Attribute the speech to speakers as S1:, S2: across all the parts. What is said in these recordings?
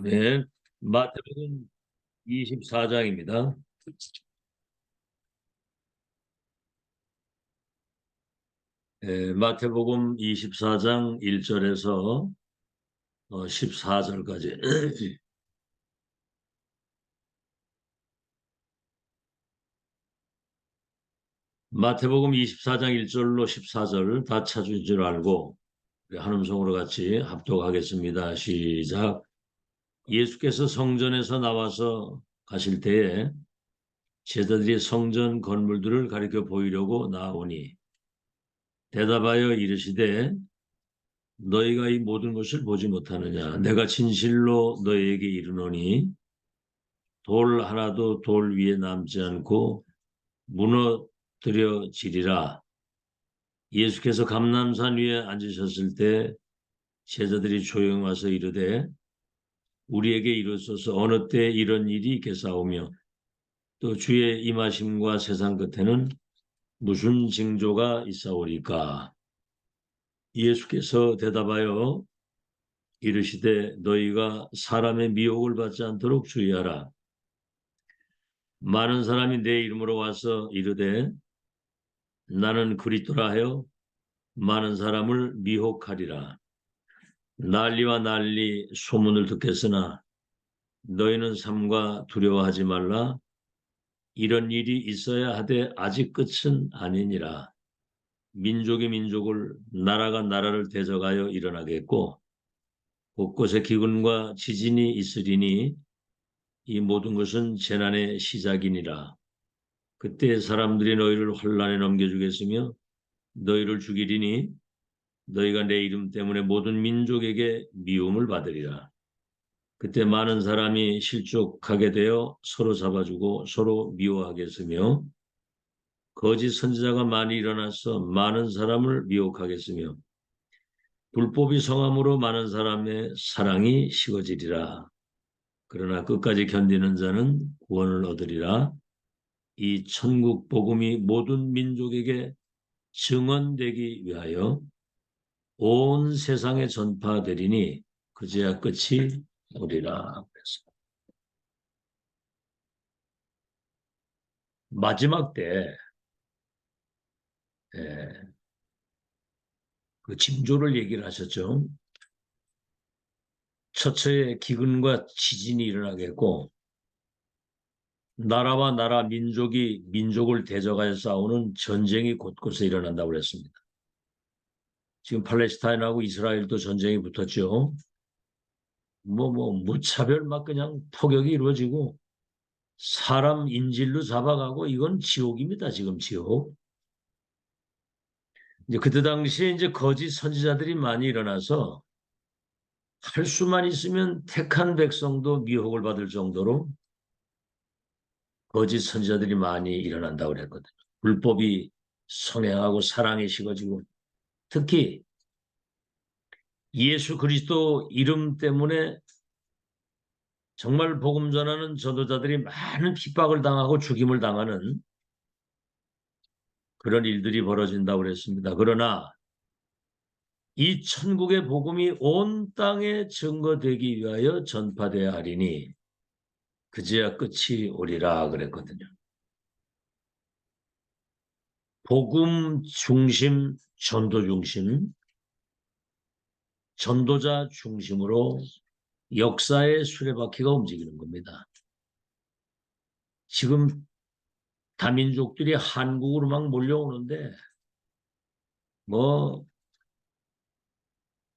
S1: 네, 마태복음 24장입니다. 마태복음 24장 1절에서 14절까지. 마태복음 24장 1절로 14절 다 찾은 줄 알고 우리 한 음성으로 같이 합독하겠습니다. 시작. 예수께서 성전에서 나와서 가실 때에 제자들이 성전 건물들을 가리켜 보이려고 나오니 대답하여 이르시되 너희가 이 모든 것을 보지 못하느냐? 내가 진실로 너희에게 이르노니 돌 하나도 돌 위에 남지 않고 무너뜨려지리라. 예수께서 감람산 위에 앉으셨을 때 제자들이 조용히 와서 이르되 우리에게 이르소서 어느 때 이런 일이 있겠사오며 또 주의 임하심과 세상 끝에는 무슨 징조가 있사오리까? 예수께서 대답하여 이르시되 너희가 사람의 미혹을 받지 않도록 주의하라. 많은 사람이 내 이름으로 와서 이르되 나는 그리스도라 하여 많은 사람을 미혹하리라. 난리와 난리 소문을 듣겠으나 너희는 삼가 두려워하지 말라. 이런 일이 있어야 하되 아직 끝은 아니니라. 민족이 민족을 나라가 나라를 대적하여 일어나겠고 곳곳에 기근과 지진이 있으리니 이 모든 것은 재난의 시작이니라. 그때 사람들이 너희를 환란에 넘겨주겠으며 너희를 죽이리니 너희가 내 이름 때문에 모든 민족에게 미움을 받으리라. 그때 많은 사람이 실족하게 되어 서로 잡아주고 서로 미워하겠으며 거짓 선지자가 많이 일어나서 많은 사람을 미혹하겠으며 불법이 성함으로 많은 사람의 사랑이 식어지리라. 그러나 끝까지 견디는 자는 구원을 얻으리라. 이 천국 복음이 모든 민족에게 증언되기 위하여 온 세상에 전파되리니 그제야 끝이 오리라. 마지막 때 그 징조를 얘기를 하셨죠. 처처에 기근과 지진이 일어나겠고 나라와 나라, 민족이 민족을 대적하여 싸우는 전쟁이 곳곳에 일어난다고 그랬습니다. 지금 팔레스타인하고 이스라엘도 전쟁이 붙었죠. 무차별 막 그냥 폭격이 이루어지고 사람 인질로 잡아가고 이건 지옥입니다. 지금 지옥. 이제 그때 당시에 이제 거짓 선지자들이 많이 일어나서 할 수만 있으면 택한 백성도 미혹을 받을 정도로 거짓 선지자들이 많이 일어난다고 그랬거든요. 불법이 성행하고 사랑이 식어지고 특히 예수 그리스도 이름 때문에 정말 복음 전하는 전도자들이 많은 핍박을 당하고 죽임을 당하는 그런 일들이 벌어진다고 그랬습니다. 그러나 이 천국의 복음이 온 땅에 증거되기 위하여 전파되어야 하리니 그제야 끝이 오리라 그랬거든요. 복음 중심, 전도 중심, 전도자 중심으로 역사의 수레바퀴가 움직이는 겁니다. 지금 다민족들이 한국으로 막 몰려오는데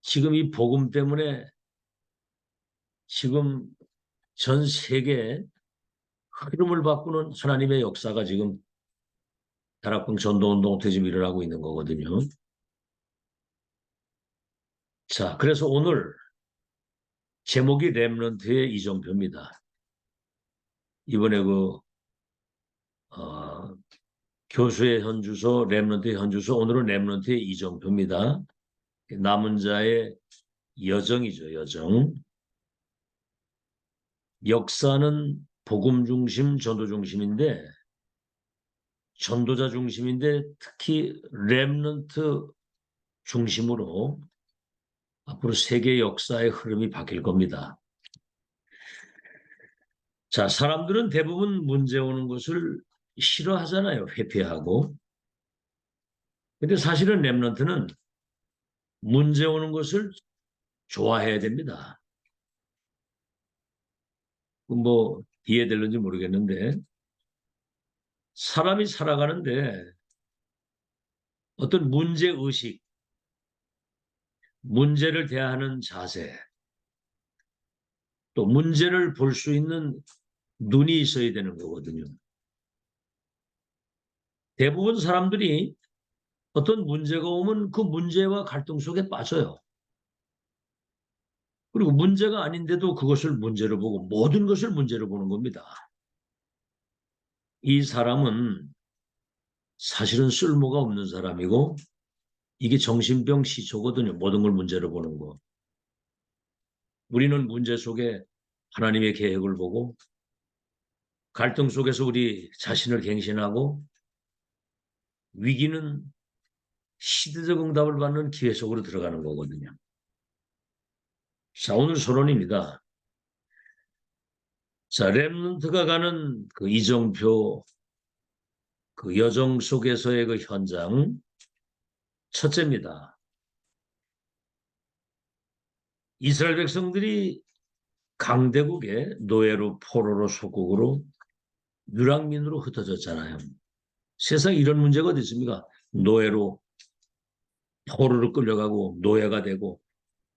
S1: 지금 이 복음 때문에 지금 전 세계에 흐름을 바꾸는 하나님의 역사가 지금 다락방 전도운동 때 지금 일어나고 있는 거거든요. 자, 그래서 오늘 제목이 렘넌트의 이정표입니다. 이번에 교수의 현주소, 렘넌트의 현주소, 오늘은 렘넌트의 이정표입니다. 남은 자의 여정이죠, 여정. 역사는 복음 중심, 전도 중심인데, 전도자 중심인데, 특히 렘넌트 중심으로 앞으로 세계 역사의 흐름이 바뀔 겁니다. 자, 사람들은 대부분 문제 오는 것을 싫어하잖아요. 회피하고. 근데 사실은 렘넌트는 문제 오는 것을 좋아해야 됩니다. 뭐 이해될는지 모르겠는데 사람이 살아가는데 어떤 문제의식, 문제를 대하는 자세, 또 문제를 볼 수 있는 눈이 있어야 되는 거거든요. 대부분 사람들이 어떤 문제가 오면 그 문제와 갈등 속에 빠져요. 그리고 문제가 아닌데도 그것을 문제로 보고 모든 것을 문제로 보는 겁니다. 이 사람은 사실은 쓸모가 없는 사람이고 이게 정신병 시초거든요. 모든 걸 문제로 보는 거. 우리는 문제 속에 하나님의 계획을 보고 갈등 속에서 우리 자신을 갱신하고 위기는 시대적 응답을 받는 기회 속으로 들어가는 거거든요. 자, 오늘 서론입니다. 자, 렘넌트가 가는 그 이정표 그 여정 속에서의 그 현장 첫째입니다. 이스라엘 백성들이 강대국의 노예로 포로로 속국으로 유랑민으로 흩어졌잖아요. 세상에 이런 문제가 어디 있습니까? 노예로 포로로 끌려가고 노예가 되고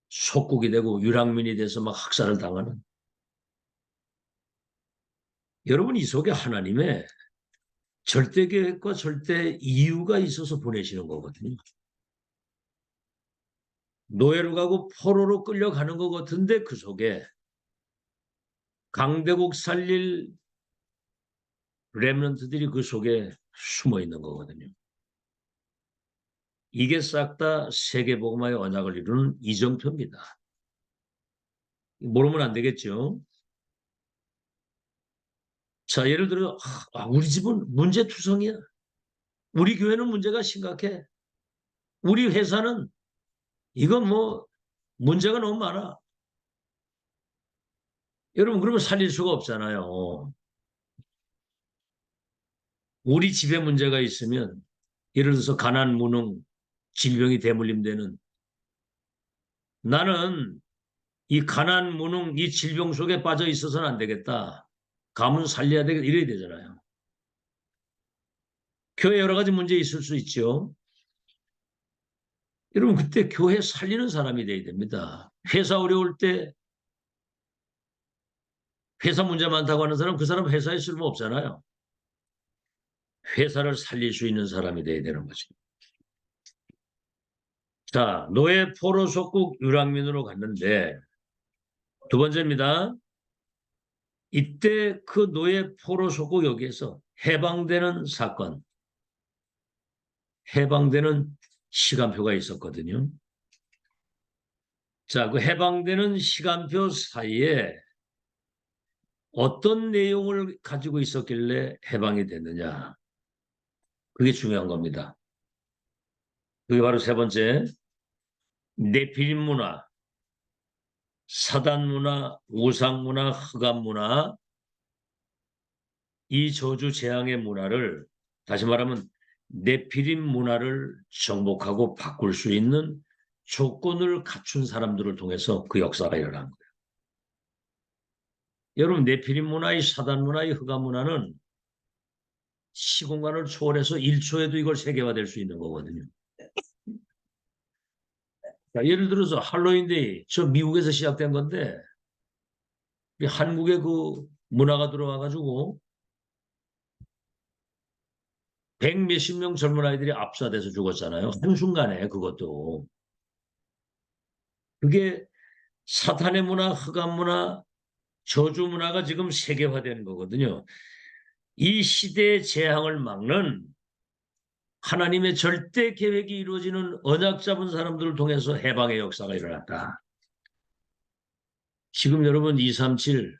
S1: 속국이 되고 유랑민이 돼서 막 학살을 당하는. 여러분 이 속에 하나님의 절대 계획과 절대 이유가 있어서 보내시는 거거든요. 노예로 가고 포로로 끌려가는 것 같은데 그 속에 강대국 살릴 렘넌트들이 그 속에 숨어 있는 거거든요. 이게 싹 다 세계복음화의 언약을 이루는 이정표입니다. 모르면 안 되겠죠. 자, 예를 들어 우리 집은 문제투성이야. 우리 교회는 문제가 심각해. 우리 회사는 이건 뭐 문제가 너무 많아. 여러분 그러면 살릴 수가 없잖아요. 우리 집에 문제가 있으면 예를 들어서 가난, 무능, 질병이 대물림되는 나는 이 가난, 무능, 이 질병 속에 빠져 있어서는 안 되겠다. 가문 살려야 되겠다. 이래야 되잖아요. 교회 여러 가지 문제 있을 수 있죠. 여러분 그때 교회 살리는 사람이 돼야 됩니다. 회사 어려울 때 회사 문제 많다고 하는 사람 그 사람 회사에 쓸모 없잖아요. 회사를 살릴 수 있는 사람이 돼야 되는 거죠. 자, 노예 포로 속국 유랑민으로 갔는데 두 번째입니다. 이때 그 노예 포로 속국 여기에서 해방되는 사건, 해방되는 시간표가 있었거든요. 자, 그 해방되는 시간표 사이에 어떤 내용을 가지고 있었길래 해방이 됐느냐. 그게 중요한 겁니다. 그게 바로 세 번째, 네피림 문화, 사단 문화, 우상 문화, 흑암 문화, 이 저주 재앙의 문화를 다시 말하면 네피림 문화를 정복하고 바꿀 수 있는 조건을 갖춘 사람들을 통해서 그 역사가 일어난 거예요. 여러분 네피림 문화의 사단 문화의 흑암 문화는 시공간을 초월해서 1초에도 이걸 세계화될 수 있는 거거든요. 자, 예를 들어서 할로윈데이 저 미국에서 시작된 건데 한국의 그 문화가 들어와가지고 100몇십 명 젊은 아이들이 압사돼서 죽었잖아요. 한순간에 그것도. 그게 사탄의 문화, 흑암 문화, 저주 문화가 지금 세계화되는 거거든요. 이 시대의 재앙을 막는 하나님의 절대 계획이 이루어지는 언약 잡은 사람들을 통해서 해방의 역사가 일어났다. 지금 여러분 237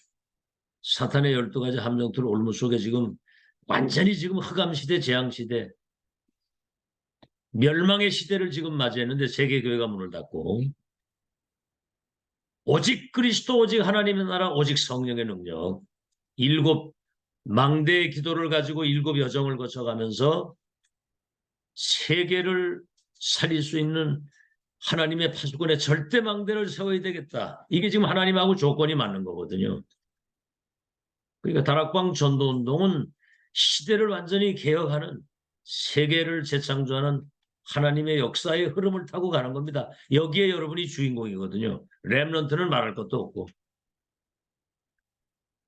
S1: 사탄의 12가지 함정틀 올무 속에 지금 완전히 지금 흑암 시대, 재앙 시대, 멸망의 시대를 지금 맞이했는데 세계교회가 문을 닫고 오직 그리스도, 오직 하나님의 나라, 오직 성령의 능력 일곱 망대의 기도를 가지고 일곱 여정을 거쳐가면서 세계를 살릴 수 있는 하나님의 파수꾼의 절대 망대를 세워야 되겠다. 이게 지금 하나님하고 조건이 맞는 거거든요. 그러니까 다락방 전도운동은 시대를 완전히 개혁하는, 세계를 재창조하는 하나님의 역사의 흐름을 타고 가는 겁니다. 여기에 여러분이 주인공이거든요. 렘넌트는 말할 것도 없고.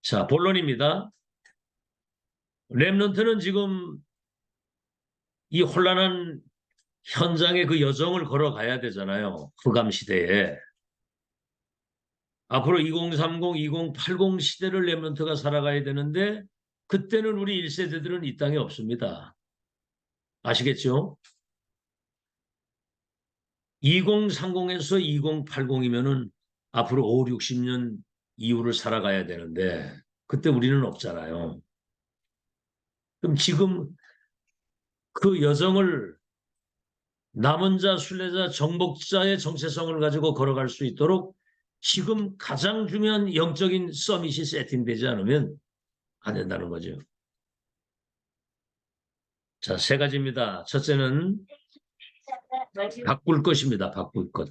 S1: 자, 본론입니다. 렘넌트는 지금 이 혼란한 현장의 그 여정을 걸어가야 되잖아요. 흑암 시대에. 앞으로 2030, 2080 시대를 렘넌트가 살아가야 되는데 그때는 우리 1세대들은 이 땅에 없습니다. 아시겠죠? 2030에서 2080이면은 앞으로 5, 60년 이후를 살아가야 되는데 그때 우리는 없잖아요. 그럼 지금 그 여정을 남은 자, 순례자, 정복자의 정체성을 가지고 걸어갈 수 있도록 지금 가장 중요한 영적인 서밋이 세팅되지 않으면 안 된다는 거죠. 자, 세 가지입니다. 첫째는 바꿀 것입니다. 바꿀 것.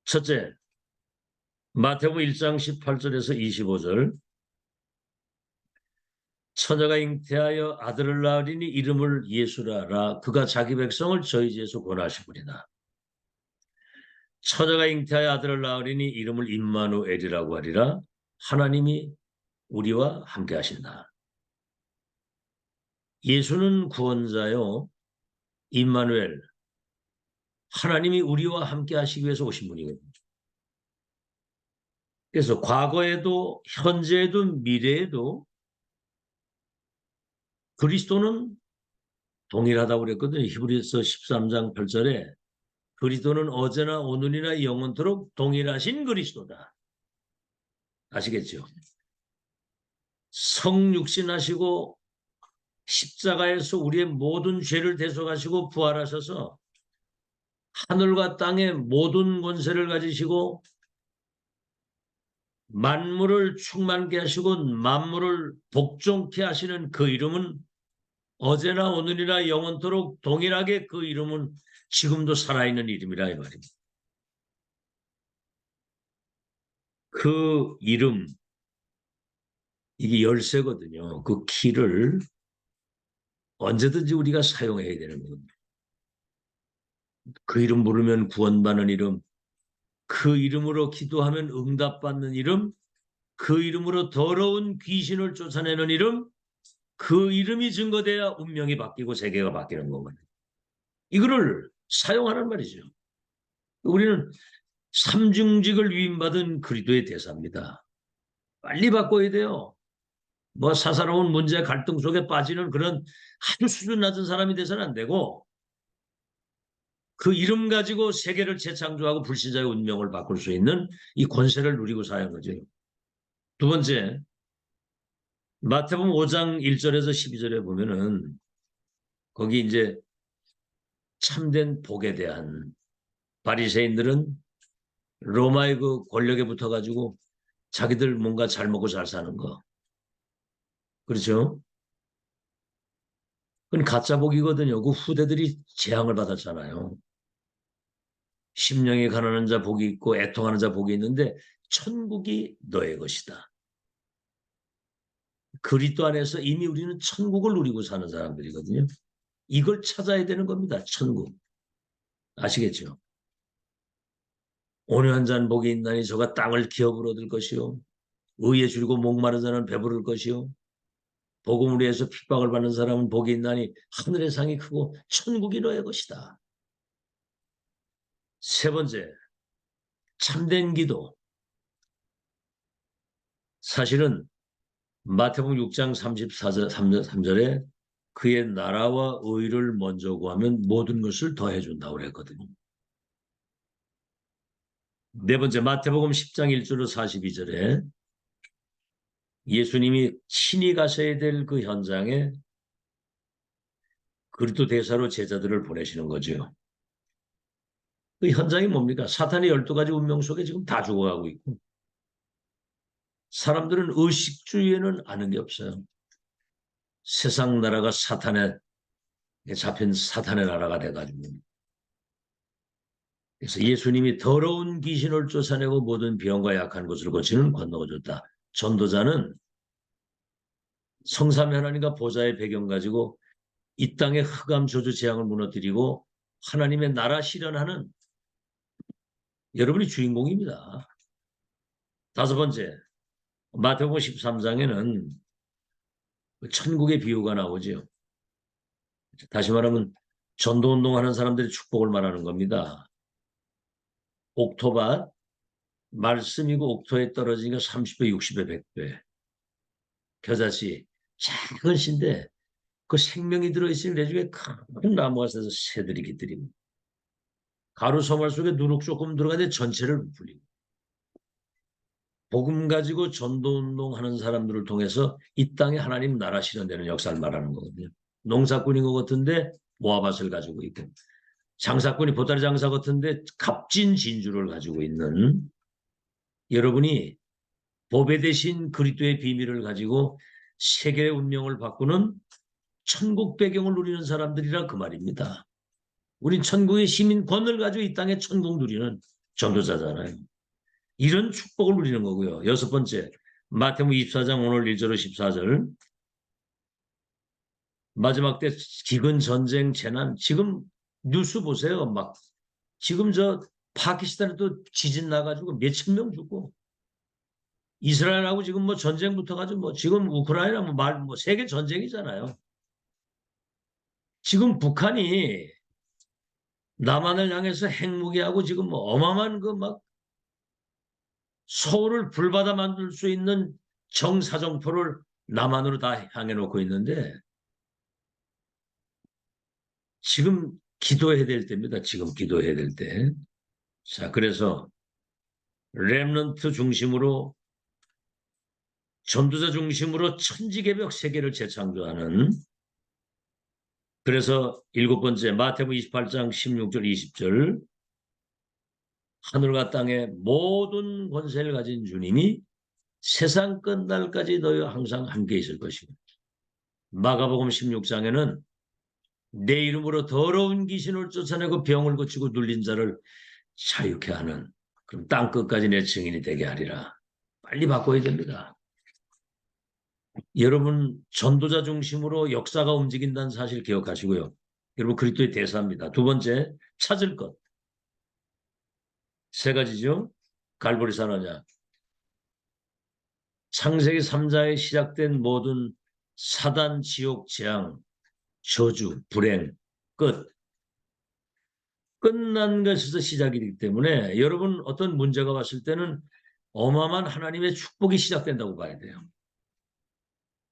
S1: 첫째, 마태복음 1장 18절에서 25절. 처녀가 잉태하여 아들을 낳으리니 이름을 예수라라. 그가 자기 백성을 저희 집에서 권하시구리나. 처녀가 잉태하여 아들을 낳으리니 이름을 임마누엘이라고 하리라. 하나님이 우리와 함께 하신다. 예수는 구원자요. 임마누엘. 하나님이 우리와 함께 하시기 위해서 오신 분이거든요. 그래서 과거에도 현재에도 미래에도 그리스도는 동일하다고 그랬거든요. 히브리서 13장 8절에 그리스도는 어제나 오늘이나 영원토록 동일하신 그리스도다. 아시겠죠? 성육신하시고 십자가에서 우리의 모든 죄를 대속하시고 부활하셔서 하늘과 땅의 모든 권세를 가지시고 만물을 충만케 하시고 만물을 복종케 하시는 그 이름은 어제나 오늘이나 영원토록 동일하게 그 이름은 지금도 살아있는 이름이라 이 말입니다. 그 이름, 이게 열쇠거든요. 그 키를 언제든지 우리가 사용해야 되는 겁니다. 그 이름 부르면 구원받는 이름, 그 이름으로 기도하면 응답받는 이름, 그 이름으로 더러운 귀신을 쫓아내는 이름, 그 이름이 증거돼야 운명이 바뀌고 세계가 바뀌는 거거든요. 이거를 사용하는 말이죠. 우리는 삼중직을 위임받은 그리스도의 대사입니다. 빨리 바꿔야 돼요. 뭐 사사로운 문제 갈등 속에 빠지는 그런 아주 수준 낮은 사람이 돼서는 안 되고 그 이름 가지고 세계를 재창조하고 불신자의 운명을 바꿀 수 있는 이 권세를 누리고 사는 거죠. 두 번째, 마태복음 5장 1절에서 12절에 보면은 거기 이제 참된 복에 대한 바리새인들은 로마의 그 권력에 붙어가지고 자기들 뭔가 잘 먹고 잘 사는 거. 그렇죠? 그건 가짜 복이거든요. 그 후대들이 재앙을 받았잖아요. 심령이 가난한 자 복이 있고 애통하는 자 복이 있는데 천국이 너의 것이다. 그리스도 안에서 이미 우리는 천국을 누리고 사는 사람들이거든요. 이걸 찾아야 되는 겁니다. 천국. 아시겠죠? 오늘 한 잔 복이 있나니 저가 땅을 기업으로 얻을 것이요. 의에 줄이고 목마른 자는 배부를 것이요. 복음을 위해서 핍박을 받는 사람은 복이 있나니 하늘의 상이 크고 천국이 너의 것이다. 세 번째, 참된 기도. 사실은 마태복음 6장 34절, 3절에 그의 나라와 의를 먼저 구하면 모든 것을 더해준다고 그랬거든요. 네 번째, 마태복음 10장 1절로 42절에 예수님이 친히 가셔야 될 그 현장에 그리스도 대사로 제자들을 보내시는 거죠. 그 현장이 뭡니까? 사탄의 12가지 운명 속에 지금 다 죽어가고 있고 사람들은 의식주의에는 아는 게 없어요. 세상 나라가 사탄에 잡힌 사탄의 나라가 돼가지고. 그래서 예수님이 더러운 귀신을 쫓아내고 모든 병과 약한 것을 고치는 권능을 줬다. 전도자는 성삼위 하나님과 보좌의 배경 가지고 이 땅의 흑암 저주 재앙을 무너뜨리고 하나님의 나라 실현하는 여러분이 주인공입니다. 다섯 번째, 마태복음 13장에는 천국의 비유가 나오죠. 다시 말하면 전도운동하는 사람들의 축복을 말하는 겁니다. 옥토밭, 말씀이고 옥토에 떨어지니까 30배, 60배, 100배. 겨자씨, 작은 씨인데 그 생명이 들어있으니 내 중에 큰 나무가 있어서 새들이 깃들입니다. 가루 소말 속에 누룩 조금 들어가는데 전체를 부풀리고. 복음 가지고 전도운동하는 사람들을 통해서 이 땅에 하나님 나라 실현되는 역사를 말하는 거거든요. 농사꾼인 것 같은데 모아밭을 가지고 있고, 장사꾼이 보따리 장사 같은데 값진 진주를 가지고 있는, 여러분이 보배 대신 그리스도의 비밀을 가지고 세계의 운명을 바꾸는 천국 배경을 누리는 사람들이라 그 말입니다. 우린 천국의 시민권을 가지고 이 땅에 천국 누리는 전도자잖아요. 이런 축복을 누리는 거고요. 여섯 번째, 마태복음 24장 오늘 1절로 14절. 마지막 때 기근, 전쟁, 재난. 지금 뉴스 보세요. 막 지금 저 파키스탄에도 지진 나가지고 몇천 명 죽고, 이스라엘하고 지금 뭐 전쟁 붙어가지고 뭐 지금 우크라이나 뭐 세계 전쟁이잖아요. 지금 북한이 남한을 향해서 핵무기하고 지금 뭐 어마어마한 그 막 서울을 불바다 만들 수 있는 정사정포를 남한으로 다 향해 놓고 있는데, 지금 기도해야 될 때입니다. 지금 기도해야 될 때. 자, 그래서 렘넌트 중심으로, 전도자 중심으로 천지개벽 세계를 재창조하는, 그래서 일곱 번째 마태복음 28장 16절 20절, 하늘과 땅의 모든 권세를 가진 주님이 세상 끝날까지 너희와 항상 함께 있을 것이고, 마가복음 16장에는 내 이름으로 더러운 귀신을 쫓아내고 병을 고치고 눌린 자를 자유케 하는, 그럼 땅 끝까지 내 증인이 되게 하리라. 빨리 바꿔야 됩니다. 여러분, 전도자 중심으로 역사가 움직인다는 사실 기억하시고요. 여러분, 그리스도의 대사입니다. 두 번째, 찾을 것. 세 가지죠. 갈보리 산언약. 창세기 3장에 시작된 모든 사단, 지옥, 재앙, 저주, 불행, 끝. 끝난 것에서 시작이기 때문에 여러분 어떤 문제가 왔을 때는 어마어마한 하나님의 축복이 시작된다고 봐야 돼요.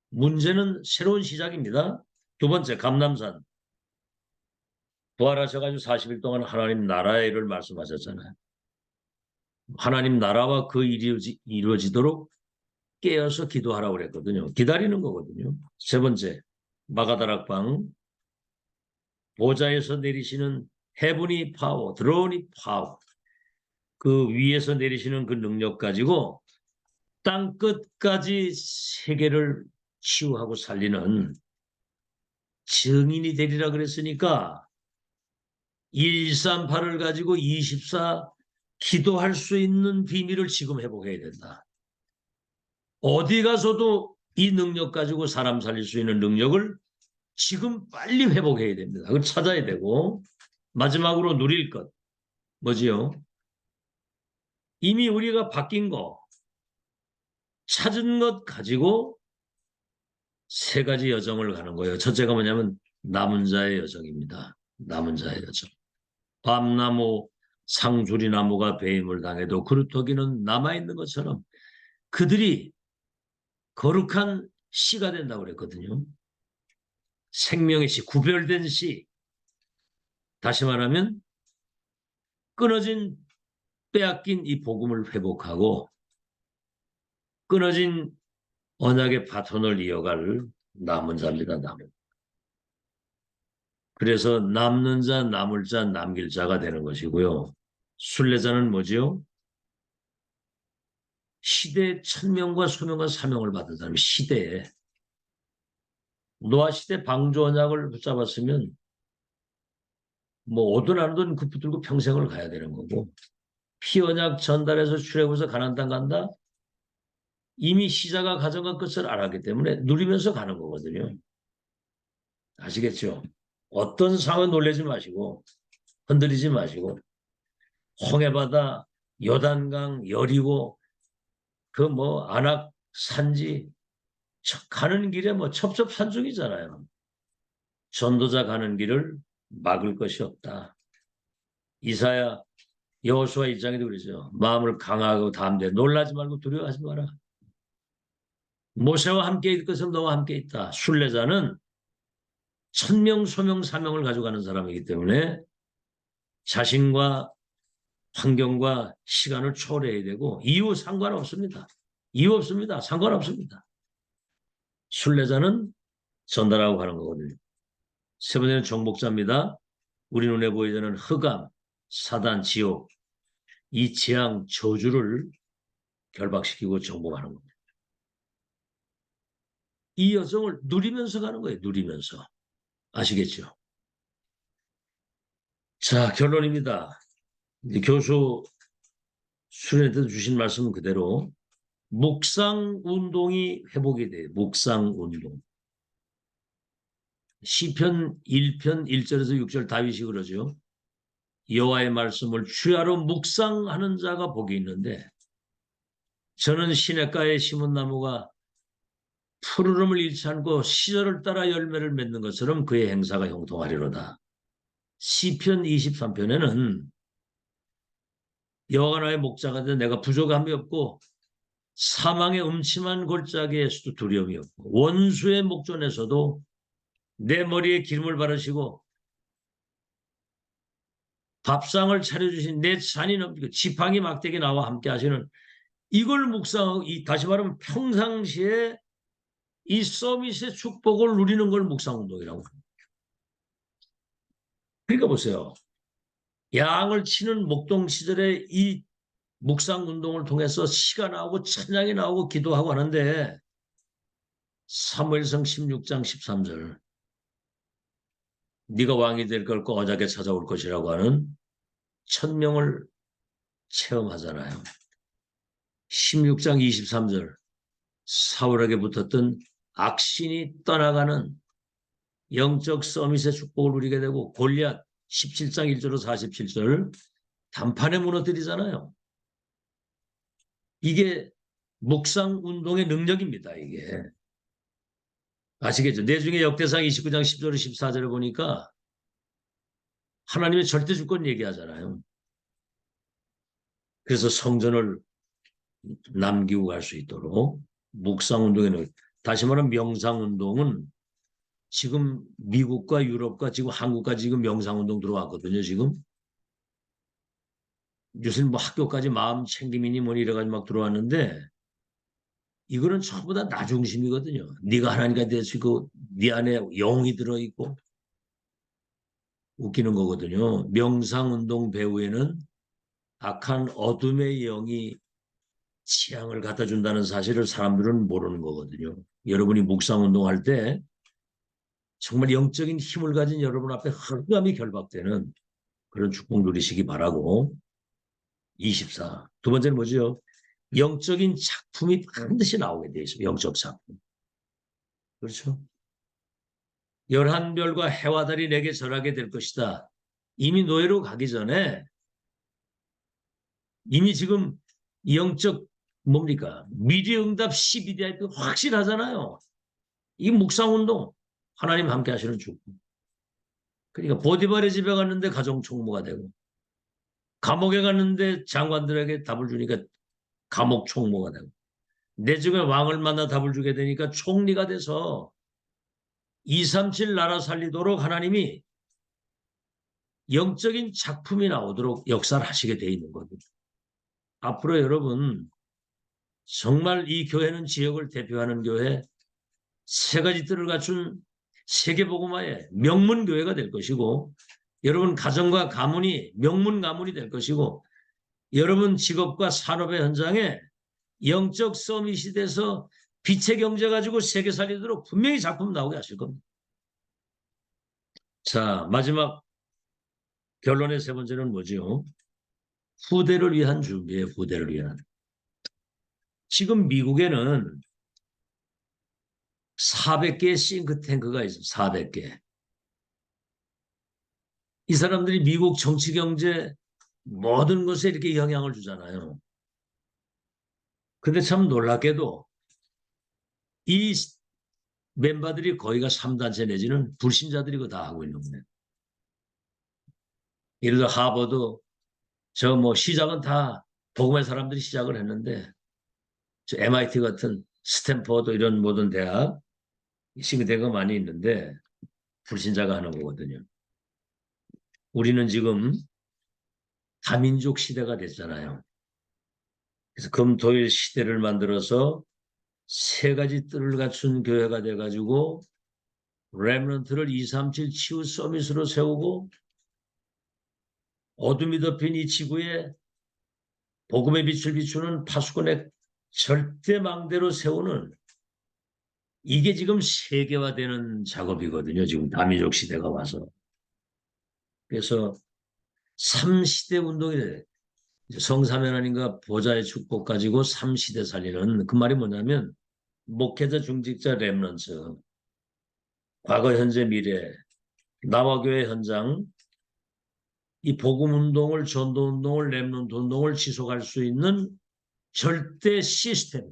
S1: 문제는 새로운 시작입니다. 두 번째, 감람산. 부활하셔가지고 40일 동안 하나님 나라의 일을 말씀하셨잖아요. 하나님 나라와 그 일이 이루어지도록 깨어서 기도하라고 그랬거든요. 기다리는 거거든요. 세 번째, 마가다락방. 보좌에서 내리시는 헤븐이 파워, 드론이 파워. 그 위에서 내리시는 그 능력 가지고 땅 끝까지 세계를 치유하고 살리는 증인이 되리라 그랬으니까 138을 가지고 24 기도할 수 있는 비밀을 지금 회복해야 된다. 어디 가서도 이 능력 가지고 사람 살릴 수 있는 능력을 지금 빨리 회복해야 됩니다. 그걸 찾아야 되고, 마지막으로 누릴 것 뭐지요? 이미 우리가 바뀐 거, 찾은 것 가지고 세 가지 여정을 가는 거예요. 첫째가 뭐냐면 남은 자의 여정입니다. 남은 자의 여정. 밤나무, 상주리나무가 배임을 당해도 그루터기는 남아있는 것처럼 그들이 거룩한 씨가 된다고 그랬거든요. 생명의 씨, 구별된 씨. 다시 말하면 끊어진, 빼앗긴 이 복음을 회복하고 끊어진 언약의 바톤을 이어갈 남은 자입니다. 남은. 그래서 남는 자, 남을 자, 남길 자가 되는 것이고요. 순례자는 뭐지요? 시대의 천명과 소명과 사명을 받은 사람이 시대에 노아시대 방조언약을 붙잡았으면 뭐 오든 안 오든 그 붙들고 평생을 가야 되는 거고 피언약 전달해서 출애굽해서 가나안 땅 간다? 이미 시작과 가정과 끝을 알았기 때문에 누리면서 가는 거거든요. 아시겠죠? 어떤 상황에 놀라지 마시고 흔들리지 마시고 홍해바다, 요단강, 여리고 그 뭐 안악 산지 가는 길에 뭐 첩첩산중이잖아요. 전도자 가는 길을 막을 것이 없다. 이사야 여호수아 1장에도 그러죠. 마음을 강하고 담대 놀라지 말고 두려워하지 마라. 모세와 함께 있을 것은 너와 함께 있다. 순례자는 천명, 소명, 사명을 가져가는 사람이기 때문에 자신과 환경과 시간을 초래해야 되고 이유 상관없습니다. 이유 없습니다. 상관없습니다. 순례자는 전달하고 가는 거거든요. 세 번째는 정복자입니다. 우리 눈에 보이는 흑암, 사단, 지옥, 이 재앙, 저주를 결박시키고 정복하는 겁니다. 이 여정을 누리면서 가는 거예요. 누리면서. 아시겠죠? 자, 결론입니다. 교수 수련회 주신 말씀 그대로 묵상 운동이 회복이 돼요. 묵상 운동. 시편 1편 1절에서 6절 다윗이 그러죠. 여호와의 말씀을 주야로 묵상하는 자가 복이 있는데 저는 시냇가에 심은 나무가 푸르름을 잃지 않고 시절을 따라 열매를 맺는 것처럼 그의 행사가 형통하리로다. 시편 23편에는 여호와 나의 목자가 돼 내가 부족함이 없고 사망의 음침한 골짜기에서도 두려움이 없고 원수의 목전에서도 내 머리에 기름을 바르시고 밥상을 차려주신 내 잔이 넘치고 지팡이 막대기 나와 함께 하시는 이걸 묵상하고 다시 말하면 평상시에 이 서밋의 축복을 누리는 걸 묵상운동이라고 합니다. 그러니까 보세요. 양을 치는 목동 시절에 이 묵상운동을 통해서 시가 나오고 찬양이 나오고 기도하고 하는데 사무엘상 16장 13절 네가 왕이 될 걸 거하게 찾아올 것이라고 하는 천명을 체험하잖아요. 16장 23절 사울에게 붙었던 악신이 떠나가는 영적 서밋의 축복을 누리게 되고 골리앗 17장 1절로 47절 단판에 무너뜨리잖아요. 이게 묵상 운동의 능력입니다. 이게. 아시겠죠? 내중에 역대상 29장 10절 14절을 보니까 하나님의 절대 주권 얘기하잖아요. 그래서 성전을 남기고 갈 수 있도록 묵상운동에는 다시 말하면 명상운동은 지금 미국과 유럽과 지금 한국까지 지금 명상운동 들어왔거든요. 지금 요새 뭐 학교까지 마음 챙김이니 뭐니 이래가지고 막 들어왔는데 이거는 전부 다 나 중심이거든요. 네가 하나님과 되시고 네 안에 영이 들어있고 웃기는 거거든요. 명상운동 배후에는 악한 어둠의 영이 취향을 갖다 준다는 사실을 사람들은 모르는 거거든요. 여러분이 묵상운동할 때 정말 영적인 힘을 가진 여러분 앞에 흑암이 결박되는 그런 축복 누리시기 바라고 24. 두 번째는 뭐죠? 영적인 작품이 반드시 나오게 돼 있어요. 영적 작품. 그렇죠? 11별과 해와 달이 내게 절하게 될 것이다. 이미 노예로 가기 전에 이미 지금 영적 뭡니까? 미래응답 12대도 확실하잖아요. 이 묵상운동 하나님 함께 하시는 축복. 그러니까 보디발의 집에 갔는데 가정 총무가 되고 감옥에 갔는데 장관들에게 답을 주니까 감옥 총무가 되고 내중에 왕을 만나 답을 주게 되니까 총리가 돼서 237 나라 살리도록 하나님이 영적인 작품이 나오도록 역사를 하시게 돼 있는 거거든요. 앞으로 여러분 정말 이 교회는 지역을 대표하는 교회 세 가지 뜰을 갖춘 세계복음화의 명문교회가 될 것이고 여러분 가정과 가문이 명문 가문이 될 것이고 여러분 직업과 산업의 현장에 영적 서밋이 돼서 빛의 경제 가지고 세계 살리도록 분명히 작품 나오게 하실 겁니다. 자, 마지막 결론의 세 번째는 뭐죠? 후대를 위한 준비예요. 후대를 위한. 지금 미국에는 400개의 싱크탱크가 있어요. 400개. 이 사람들이 미국 정치, 경제 모든 것에 이렇게 영향을 주잖아요. 근데 참 놀랍게도 이 멤버들이 거의가 3단체 내지는 불신자들이고 다 하고 있는 거예요. 예를 들어 하버드 저 뭐 시작은 다 복음의 사람들이 시작을 했는데 저 MIT 같은 스탠퍼드 이런 모든 대학 싱크탱크가 많이 있는데 불신자가 하는 거거든요. 우리는 지금 다민족 시대가 됐잖아요. 그래서 금토일 시대를 만들어서 세 가지 뜰을 갖춘 교회가 돼가지고 렘넌트를 237 치유 서밋으로 세우고 어둠이 덮인 이 지구에 복음의 빛을 비추는 파수꾼의 절대망대로 세우는 이게 지금 세계화되는 작업이거든요. 지금 다민족 시대가 와서. 그래서 3시대 운동이 돼. 성삼위 하나님과 보좌의 축복 가지고 3시대 살리는 그 말이 뭐냐면 목회자, 중직자, 렘넌트 과거, 현재, 미래 나와 교회 현장 이 복음 운동을, 전도 운동을, 렘넌트 운동을 지속할 수 있는 절대 시스템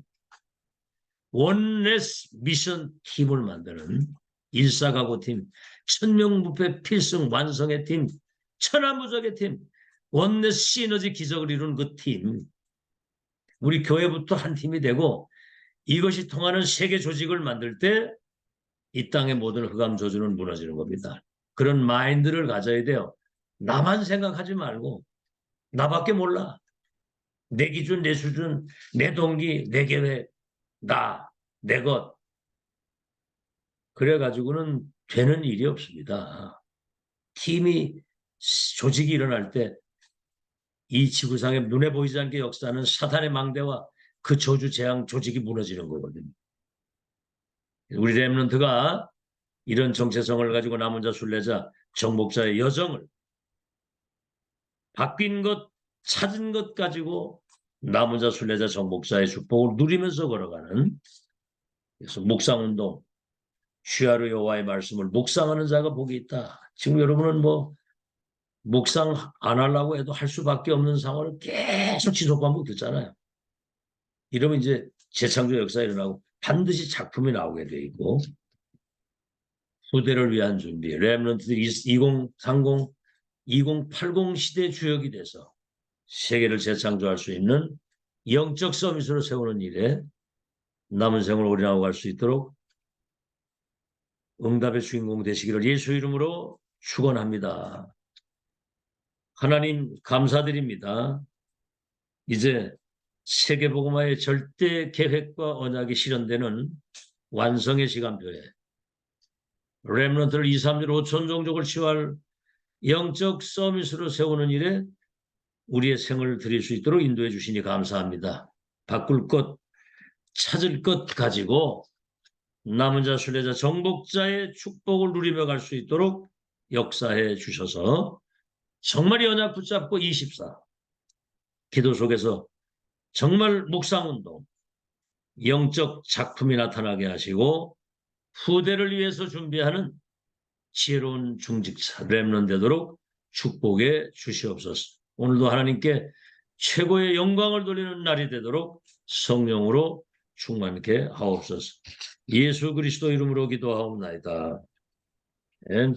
S1: 원네스 미션 팀을 만드는 일사가고팀, 천명부패 필승 완성의 팀, 천하무적의 팀, 원네스 시너지 기적을 이룬 그 팀, 우리 교회부터 한 팀이 되고 이것이 통하는 세계 조직을 만들 때 이 땅의 모든 흑암 조주는 무너지는 겁니다. 그런 마인드를 가져야 돼요. 나만 생각하지 말고 나밖에 몰라. 내 기준, 내 수준, 내 동기, 내 계획, 나, 내 것. 그래가지고는 되는 일이 없습니다. 팀이, 조직이 일어날 때 이 지구상의 눈에 보이지 않게 역사하는 사탄의 망대와 그 저주 재앙 조직이 무너지는 거거든요. 우리 렘넌트가 이런 정체성을 가지고 남은 자, 순례자, 정복자의 여정을 바뀐 것, 찾은 것 가지고 남은 자, 순례자, 정복자의 축복을 누리면서 걸어가는 그래서 묵상운동, 쉬하루 여호와의 말씀을 묵상하는 자가 복이 있다. 지금 여러분은 뭐 묵상 안 하려고 해도 할 수밖에 없는 상황을 계속 지속 반복됐잖아요. 이러면 이제 재창조 역사가 일어나고 반드시 작품이 나오게 돼 있고 후대를 위한 준비, 렘넌트들이 2030, 2080 시대 주역이 돼서 세계를 재창조할 수 있는 영적 서밋으로 세우는 일에 남은 생을 올인하고 갈 수 있도록 응답의 주인공 되시기를 예수 이름으로 축원합니다. 하나님 감사드립니다. 이제 세계복음화의 절대 계획과 언약이 실현되는 완성의 시간표에 렘넌트를 2, 3일 5천 종족을 치유할 영적 서밋으로 세우는 일에 우리의 생을 드릴 수 있도록 인도해 주시니 감사합니다. 바꿀 것, 찾을 것 가지고 남은 자, 순례자, 정복자의 축복을 누리며 갈 수 있도록 역사해 주셔서 정말 언약 붙잡고 24 기도 속에서 정말 묵상운동, 영적 작품이 나타나게 하시고 후대를 위해서 준비하는 지혜로운 중직자 렘넌트 되도록 축복해 주시옵소서. 오늘도 하나님께 최고의 영광을 돌리는 날이 되도록 성령으로 충만케 하옵소서. 예수 그리스도 이름으로 기도하옵나이다. 아멘.